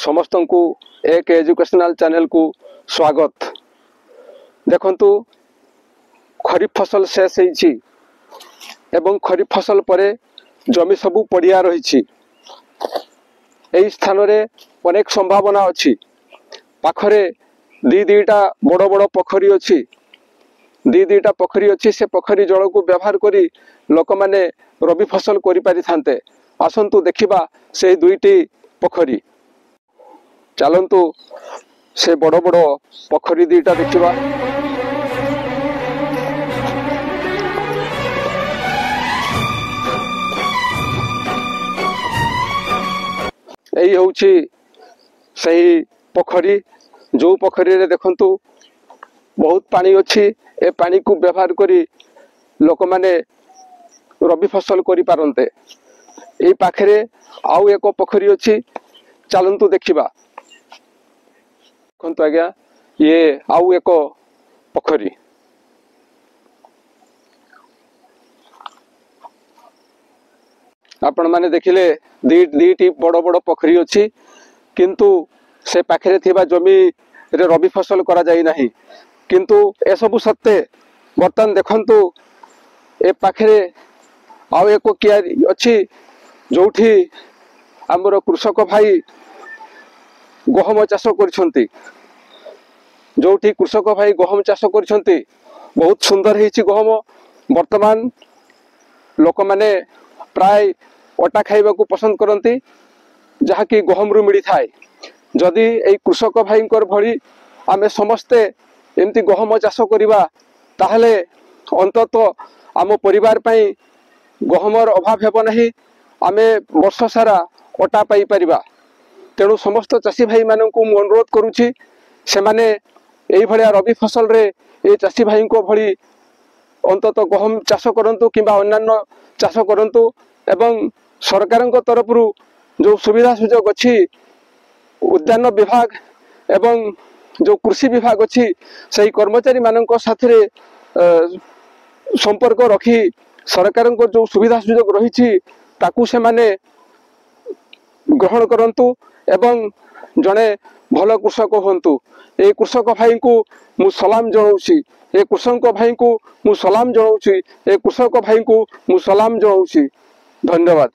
समस्त को एक एजुकेशनल चैनल को स्वागत। देखंतु खरीफ फसल शेष होईछि एवं खरीफ फसल परे जमी सबू पड़िया रही। स्थान रे अनेक संभावना अच्छी। पाखरे दीटा बड़ बड़ पोखरी अच्छी। दीटा पोखरी अच्छी। से पोखरी जल को व्यवहार करी लोक माने रबी फसल करि पारि थांते। आसंतु देखिबा से दुईटी पोखरी। चलंतु से बड़ बड़ पोखरी दीटा देखिबा। यही होउछि सही पोखरी। जो पोखरी रे देखंतु बहुत पानी अच्छी। ए पानी को व्यवहार करी लोक माने रबी फसल करि पारंते। ए पाखरे आउ एक पोखरी अच्छी। चलंतु देखिबा। देखंतु आज्ञा ये आउ एक पोखरी। आपण माने देखिले दीटी बड़ बड़ पोखरी अच्छी। किंतु से पाखरे थिबा जमी रे रबी फसल करा जाई नाही। किंतु ए सबु सत्ते बर्तन देखंतु ए पाखरे आउ एक कियारी अच्छी। जोठी आमर कृषक भाई गहम चाष करछंती। जोठी कृषक भाई गहम चाष करछंती। बहुत सुंदर हेछि गहम। वर्तमान लोक माने प्राय अटा खाइबा को पसंद करती। जहा कि गहम रु मिली थाए। जदि ए कृषक भाई भली आमे समस्ते एमती गहम चाष करिबा ताहले अंततः आम परिवार पई गहमर अभाव हेबो नहीं। आमे वर्ष सारा अटा पाई परिबा। तेणु समस्त चाषी भाई मानन को मु अनुरोध करूछि से माने एई भलिया रबी फसल रे ए चाषी भाई को भली अंततः गहम चाष करंतु किंबा अन्यान्य चाष करंतु। एवं सरकार तरफ जो सुविधा सुजोग अच्छी उद्यान विभाग एवं जो कृषि विभाग अच्छी सही कर्मचारी मानक साथरे संपर्क रखी सरकार जो सुविधा सुजोग रही ताकू से माने ग्रहण करंतु एवं जड़े भल कृषक हंतु। ए कृषक भाई को मु सलाम जनाऊछि। ए कृषक भाई को मु सलाम जनाऊछि। ए कृषक भाई को मु सलाम जनाऊछि। धन्यवाद।